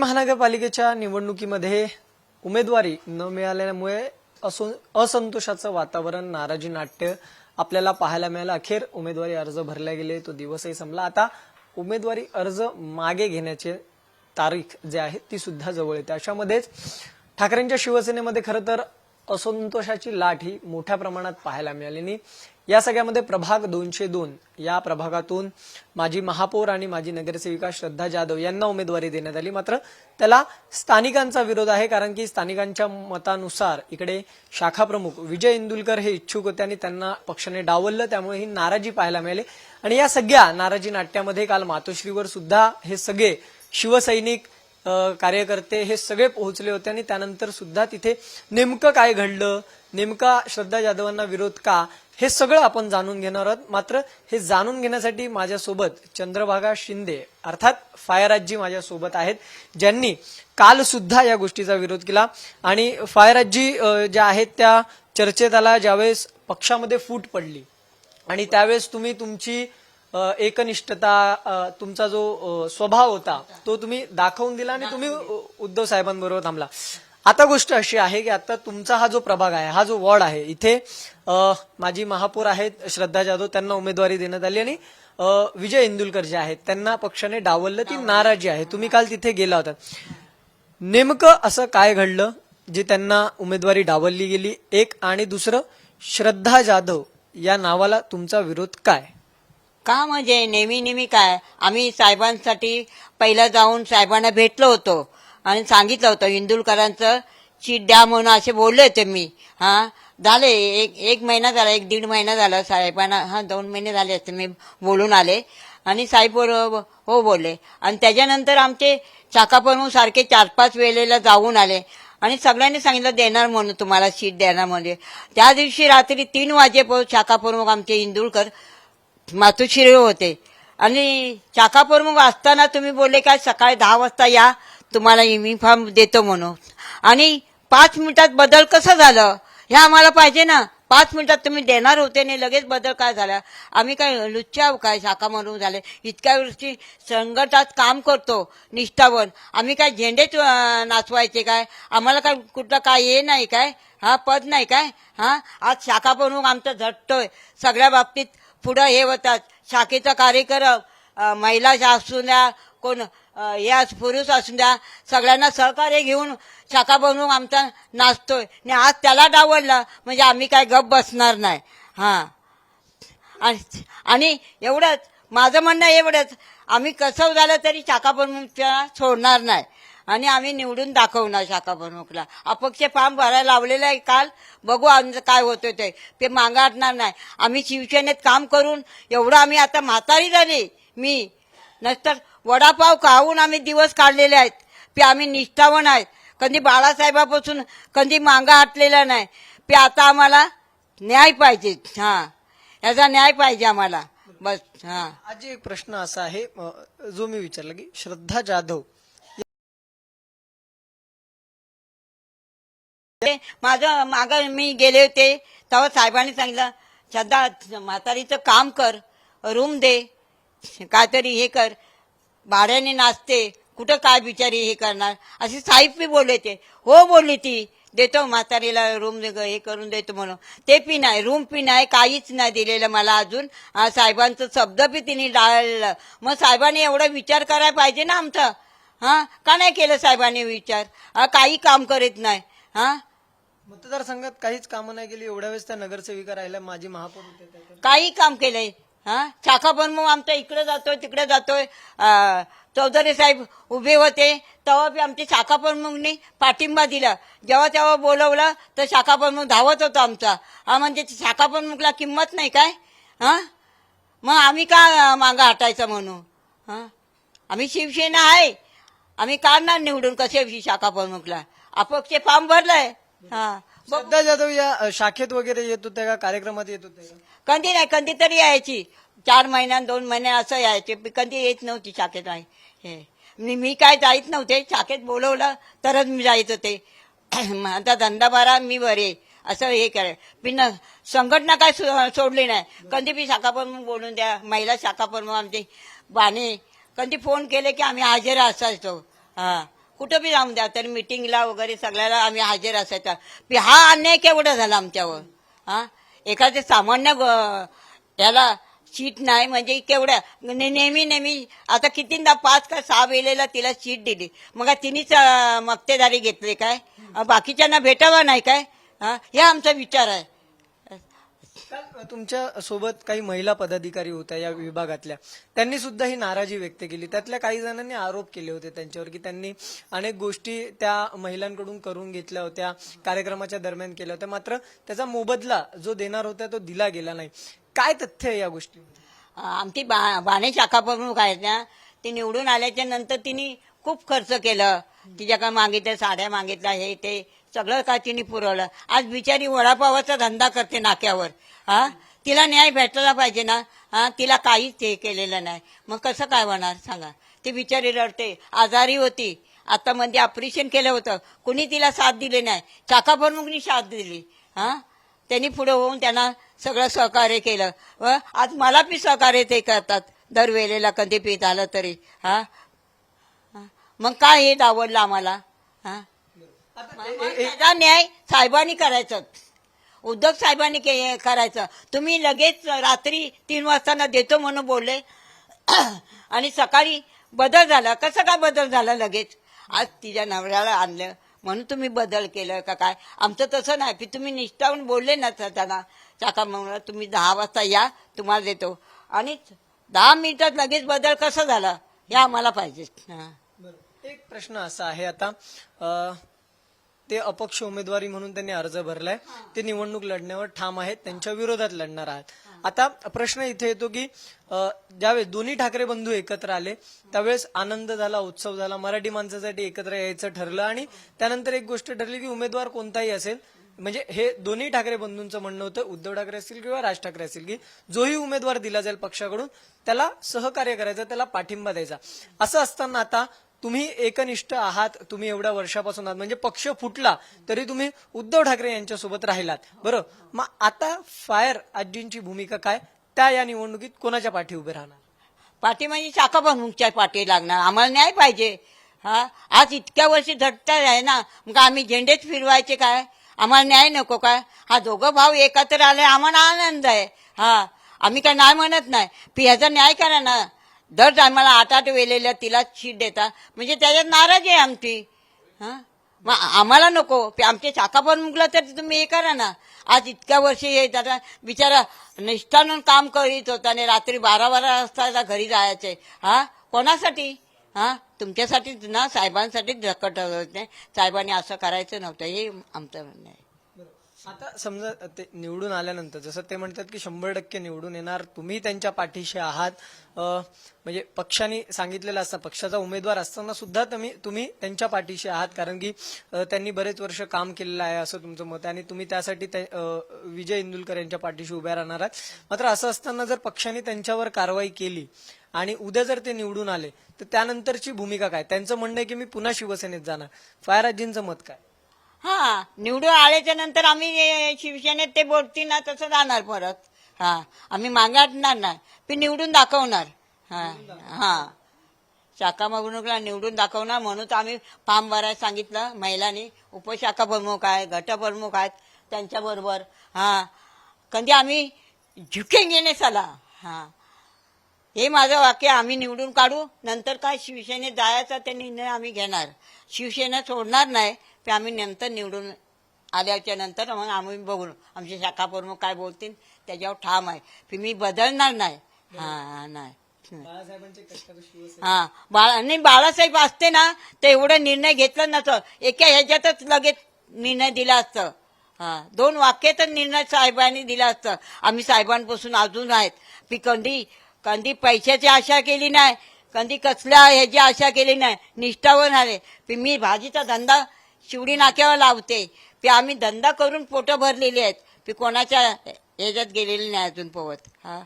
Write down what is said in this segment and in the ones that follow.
महानगरपालिकेच्या निवडणुकीमध्ये उमेदवारी न मिळाल्यामुळे असंतोषाचं वातावरण, नाराजी नाट्य आपल्याला पाहायला मिळालं. अखेर उमेदवारी अर्ज भरले गेले, तो दिवसही संपला. आता उमेदवारी अर्ज मागे घेण्याचे तारीख जे आहे ती सुद्धा जवळ येते. अशामध्येच ठाकरेंच्या शिवसेनेमध्ये खरं तर असंतोषाची लाट ही मोठ्या प्रमाणात पाहायला मिळाली. या सगळ्यामध्ये प्रभाग 202 या प्रभागातून माजी महापौर आणि माजी नगरसेविका श्रद्धा जाधव यांना उमेदवारी देण्यात आली. मात्र त्याला स्थानिकांचा विरोध आहे, कारण की स्थानिकांच्या मतानुसार इकडे शाखा प्रमुख विजय इंदुलकर हे इच्छुक होते आणि त्यांना पक्षाने डावललं, त्यामुळे ही नाराजी पाहायला मिळाली. आणि या सगळ्या नाराजी नाट्यामध्ये काल मातोश्रीवर सुद्धा हे सगळे शिवसैनिक कार्यकर्ते हे सगळे पोहोचले होते आणि त्यानंतर सुद्धा तिथे नेमकं काय घडलं, नेमका श्रद्धा जाधवांना विरोध का, हे सगळं आपण जाणून घेणार आहोत. मात्र हे जाणून घेण्यासाठी माझ्यासोबत चंद्रभागा शिंदे अर्थात फायरआजी माझ्यासोबत आहेत, ज्यांनी काल सुद्धा या गोष्टीचा विरोध केला. आणि फायरआजी ज्या आहेत त्या चर्चेत आला ज्यावेळेस पक्षामध्ये फूट पडली आणि त्यावेळेस तुम्ही तुमची एकनिष्ठता, तुमचा जो स्वभाव होता तो तुम्ही दाखवून दिला आणि तुम्ही उद्धव साहेबांबरोबर थांबला. आता गोष्ट अशी आहे की आता तुमचा हा जो प्रभाग आहे, हा जो वॉर्ड आहे, इथे माजी महापौर आहेत श्रद्धा जाधव, त्यांना उमेदवारी देण्यात आली आणि विजय इंदुलकर जे आहेत त्यांना पक्षाने डावललं. ती नाराजी आहे. तुम्ही काल तिथे गेला होता. नेमकं असं काय घडलं जे त्यांना उमेदवारी डावलली गेली, एक, आणि दुसरं श्रद्धा जाधव या नावाला तुमचा विरोध काय? का म्हणजे नेहमी काय, आम्ही साहेबांसाठी पहिला जाऊन साहेबांना भेटलो होतो आणि सांगितलं होतं इंदुलकरांचं सीट द्या म्हणून असे बोलले होते मी. झाले एक महिना झाला, 1-1.5 महिना झाला साहेबांना, 2 महिने झाले असते मी बोलून आले आणि साहेब हो बोलले. आणि त्याच्यानंतर आमचे शाखाप्रमुख सारखे 4-5 वेळेला जाऊन आले आणि सगळ्यांनी सांगितलं देणार म्हणून, तुम्हाला सीट देणार म्हणजे. त्या दिवशी रात्री 3 वाजेपर्यंत शाखाप्रमुख आमचे इंदुलकर मातोश्री होते आणि शाखाप्रमुख असताना तुम्ही बोलले काय सकाळी 10 वाजता या, तुम्हाला युनिफॉर्म देतो म्हणून. आणि 5 मिनिटात बदल कसं झालं हे आम्हाला पाहिजे ना. 5 मिनिटात तुम्ही देणार होते आणि लगेच बदल काय झाला? आम्ही काय लुच्चा काय शाखा म्हणून झाले? इतक्या वर्षी संघटात काम करतो निष्ठावन, आम्ही काय झेंडेच नाचवायचे काय? आम्हाला काय कुठलं काय हे नाही काय, पद नाही काय? आज शाखा प्रमुख आमचा झटतोय सगळ्या बाबतीत, पुढं हे होतात. शाखेचा कार्यक्रम महिला असू द्या, कोण या पुरुष असू द्या, सगळ्यांना सहकार्य घेऊन शाखा प्रमुख आमचा नाचतोय आणि आज त्याला डावलला म्हणजे आम्ही काय गप बसणार नाही. आणि एवढंच माझं म्हणणं, एवढंच आम्ही कसं झालं तरी शाखा प्रमुखला सोडणार नाही आणि आम्ही निवडून दाखवणार शाखा प्रमुखला. अपक्ष फॉर्म भरायला लावलेला आहे काल, बघू आमचं काय होतं ते मागं हटणार नाही. आम्ही शिवसेनेत काम करून एवढं आम्ही आता म्हातारी झाली, मी नंतर वडापाव खाऊन आम्ही दिवस काढलेले आहेत. आम्ही निष्ठावान आहेत, कधी बाळासाहेबापासून कधी मागं हटलेला नाही. आता आम्हाला न्याय पाहिजे, याचा न्याय पाहिजे आम्हाला बस. आज एक प्रश्न असा आहे जो मी विचारला की श्रद्धा जाधव माझं मागं मी गेले होते तेव्हा साहेबांनी सांगितलं श्रद्धा म्हातारीचं काम कर, रूम दे, काहीतरी हे कर, भाड्याने नाचते, कुठं काय बिचारी हे करणार, असे साहेब बी बोलले. ते हो बोलली ती, देतो म्हातारीला रूम हे करून देतो म्हणून. ते पी नाही, रूम पी नाही, काहीच नाही दिलेलं मला अजून. साहेबांचं शब्द बी तिने डाळलं. मग साहेबांनी एवढा विचार करायला पाहिजे ना आमचा. का नाही केलं साहेबांनी विचार? काही काम करीत नाही. मतदारसंघात काहीच कामं नाही केली. एवढ्या वेळेस त्या नगरसेविका राहिल्या, माजी महापौर होते, काही काम केलंय. शाखा प्रमुख आमचा इकडे जातोय तिकडे जातोय. चौधरी साहेब उभे होते तेव्हा बी आमच्या शाखा प्रमुखनी पाठिंबा दिला. जेव्हा तेव्हा बोलवलं तर शाखा प्रमुख धावत होता आमचा. म्हणजे शाखा प्रमुखला किंमत नाही काय? मग आम्ही का मागं हटायचं म्हणून? आम्ही शिवसेना आहे, आम्ही काढणार निवडून कसे शाखा प्रमुखला. अपक्ष फॉर्म भरलाय. श्रद्धा जाधव या शाखेत वगैरे येत होत्या का, कार्यक्रमात येत होत्या का? कधी नाही, कधी तरी यायची. 4 महिन्यात 2 महिन्यात असं यायचे, कधी येत नव्हती शाखेत. मी काय जायच नव्हते, शाखेत बोलवलं तरच मी जायच होते. आता धंदा बारा मी बरे असं हे कराय. पण संघटना काय सोडली नाही. कधी बी शाखा प्रमुख बोलून द्या, महिला शाखा प्रमुख आमचे बाणे कधी फोन केले की आम्ही हजर असायचो. कुठं बी जाऊन द्या, तर मिटिंगला वगैरे सगळ्याला आम्ही हजर असायचा. हा अन्याय केवढा झाला आमच्यावर. हा, एखाद्या सामान्य याला सीट नाही म्हणजे केवढ्या नेहमी नेहमी आता कितींदा 5 का 6 वेळेला तिला सीट दिली, मग तिनेच मक्तेदारी घेतली काय? बाकीच्यांना भेटावा नाही काय? हा, हे आमचा विचार आहे. काल तुमच्या सोबत काही महिला पदाधिकारी होत्या या विभागातल्या, त्यांनी सुद्धा ही नाराजी व्यक्त केली. त्यातल्या काही जणांनी आरोप केले होते त्यांच्यावर की त्यांनी अनेक गोष्टी त्या महिलांकडून करून घेतल्या होत्या, कार्यक्रमाच्या दरम्यान केल्या होत्या, मात्र त्याचा मोबदला जो देणार होता तो दिला गेला नाही. काय तथ्य आहे या गोष्टी? आमची बाणे शाखा प्रमुख आहेत ना, ती निवडून आल्याच्या नंतर तिने खूप खर्च केलं. तिच्याकडे मागितल्या साड्या, मागितल्या, हे ते सगळं का तिने पुरवलं. आज बिचारी वडापावाचा धंदा करते नाक्यावर. हा, तिला न्याय भेटला पाहिजे ना. हा, तिला काहीच ते केलेलं नाही, मग कसं काय होणार सांगा? ती बिचारी रडते, आजारी होती, आता मध्ये ऑपरेशन केलं होतं, कुणी तिला साथ दिली नाही, शाखा प्रमुखनी साथ दिली. हा, त्यांनी पुढे होऊन त्यांना सगळं सहकार्य केलं व आज मला बी सहकार्य ते करतात दरवेळेला कधी पीत आलं तरी. हा, मग काय हे दावडलं आम्हाला? हा, त्याचा न्याय साहेबांनी करायचं, उद्धव साहेबांनी करायचं. तुम्ही लगेच रात्री 3 वाजता देतो म्हणून बोलले आणि सकाळी बदल झाला. कसं काय बदल झाला लगेच? आज तिच्या नवऱ्याला आणलं म्हणून तुम्ही बदल केलं का काय? आमचं तसं नाही, की तुम्ही निष्ठावून बोलले ना त्यांना चाका म्हणून तुम्ही 10 वाजता या, तुम्हाला देतो, आणि 10 मिनिटात लगेच बदल कसा झाला हे आम्हाला पाहिजे. हा, एक प्रश्न असा आहे, आता ते अपक्ष उमेदवारी म्हणून त्यांनी अर्ज भरलाय, ते निवडणूक लढण्यावर ठाम आहेत, त्यांच्या विरोधात लढणार आहात. आता प्रश्न इथे येतो की ज्यावेळेस दोन्ही ठाकरे बंधू एकत्र आले त्यावेळेस आनंद झाला, उत्सव झाला, मराठी माणसासाठी एकत्र यायचं ठरलं, आणि त्यानंतर एक गोष्ट ठरली की उमेदवार कोणताही असेल, म्हणजे हे दोन्ही ठाकरे बंधूंचं म्हणणं होतं, उद्धव ठाकरे असतील किंवा राज ठाकरे असतील, की जोही उमेदवार दिला जाईल पक्षाकडून त्याला सहकार्य करायचं, त्याला पाठिंबा द्यायचा. असं असताना आता तुम्ही एकनिष्ठ आहात, तुम्ही एवढ्या वर्षापासून आहात, म्हणजे पक्ष फुटला तरी तुम्ही उद्धव ठाकरे यांच्यासोबत राहिलात. बरं, मग आता फायर आजींची भूमिका काय? त्या या निवडणुकीत कोणाच्या पाठी उभे राहणार? पाठी म्हणजे शाखा प्रमुखच्या पाठी लागणार. आम्हाला न्याय पाहिजे. हा, आज इतक्या वर्षी झटतात आहे ना, मग आम्ही झेंडेच फिरवायचे काय? आम्हाला न्याय नको काय? हा, दोघं भाऊ एकत्र आले, आम्हाला आनंद आहे. हा, आम्ही काय नाही म्हणत नाही, ह्याचा न्याय करा ना. दर टायमाला 8-8 वेळेला तिला शीट देता म्हणजे त्याच्यात नाराजी आहे आमची. हा, मग आम्हाला नको, आमच्या शाखा प्रमुखला तर तुम्ही हे करा ना. आज इतक्या वर्षी हे त्याचा बिचारा निष्ठानं काम करीत होता आणि रात्री 12-12 वाजता घरी जायचे. हा, कोणासाठी? हा, तुमच्यासाठीच ना, साहेबांसाठीच झकट होते. साहेबांनी असं करायचं नव्हतं, हे आमचं म्हणणं आहे. आता समजा ते निवडून आल्यानंतर जसं ते म्हणतात की 100% निवडून येणार, तुम्ही त्यांच्या पाठीशी आहात, म्हणजे पक्षाने सांगितलेलं असतं, पक्षाचा उमेदवार असताना सुद्धा तुम्ही त्यांच्या पाठीशी आहात, कारण की त्यांनी बरेच वर्ष काम केलेलं आहे असं तुमचं मत आहे, आणि तुम्ही त्यासाठी विजय इंदुलकर यांच्या पाठीशी उभ्या राहणार आहात. मात्र असं असताना जर पक्षाने त्यांच्यावर कारवाई केली आणि उद्या जर ते निवडून आले तर त्यानंतरची भूमिका काय? त्यांचं म्हणणं आहे की मी पुन्हा शिवसेनेत जाणार. फायरआजींचं मत काय? हा, निवडून आल्याच्या नंतर आम्ही शिवसेनेत ते बोलतील ना तसं जाणार परत. हा, आम्ही मागणार नाही, पण निवडून दाखवणार. हा, हा, शाखा प्रमुखला निवडून दाखवणार म्हणून तर आम्ही फॉर्म भरायला सांगितलं महिलांनी. उपशाखा प्रमुख आहे, गट प्रमुख आहेत त्यांच्याबरोबर. हा, कधी आम्ही झुकेंगे नाही साला. हा, हे माझं वाक्य. आम्ही निवडून काढू, नंतर काय शिवसेनेत जायचा ते निर्णय आम्ही घेणार. शिवसेना सोडणार नाही, पण आम्ही नंतर निवडून आल्याच्या नंतर मग आम्ही बघू आमचे शाखा प्रमुख काय बोलतील त्याच्यावर ठाम आहे, पण मी बदलणार नाही. हा, नाही. हा, बाळासाहेब असते ना तर एवढा निर्णय घेतला नसतं, एका ह्याच्यातच लगेच निर्णय दिला असतं. हा, 2 वाक्यातच निर्णय साहेबांनी दिला असतं. आम्ही साहेबांपासून अजून आहेत, पी कधी पैशाची आशा केली नाही, कधी कसल्या ह्याची आशा केली नाही, निष्ठावर आले. मी भाजीचा धंदा शिवडी नाक्यावर लावते, आम्ही धंदा करून पोटं भरलेली आहेत, कोणाच्या ह्याच्यात गेलेली नाही अजून पोवत. हा,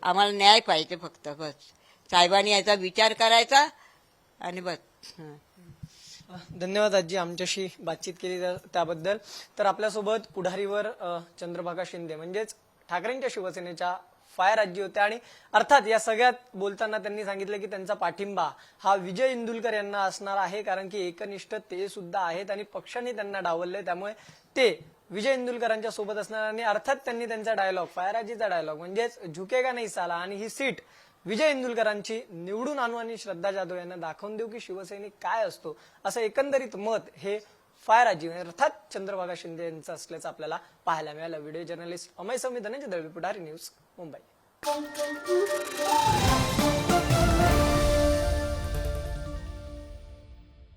आम्हाला न्याय पाहिजे फक्त, बस. साहेबांनी याचा विचार करायचा आणि बस. धन्यवाद आजी, आमच्याशी बातचीत केली त्याबद्दल. तर आपल्यासोबत पुढारीवर चंद्रभागा शिंदे म्हणजेच ठाकरेंच्या शिवसेनेच्या फायर आजी होत्या आणि अर्थात या सगळ्यात बोलताना त्यांनी सांगितलं की त्यांचा पाठिंबा हा विजय इंदुलकर यांना असणार आहे, कारण की एकनिष्ठ ते सुद्धा आहेत आणि पक्षाने त्यांना डावलले, त्यामुळे ते विजय इंदुलकरांच्या सोबत असणार. आणि अर्थात त्यांनी त्यांचा डायलॉग, फायर आजीचा डायलॉग म्हणजेच झुकेगा नाही साला, आणि ही सीट विजय इंदुलकरांची निवडून आणू आणि श्रद्धा जाधव यांना दाखवून देऊ की शिवसैनिक काय असतो, असं एकंदरीत मत हे फायर आजी अर्थात चंद्रभागा शिंदे यांचं असल्याचं आपल्याला पाहायला मिळालं. व्हिडिओ जर्नलिस्ट अमय सौम्य, धनंजय दळवी, पुढारी न्यूज, मुंबई.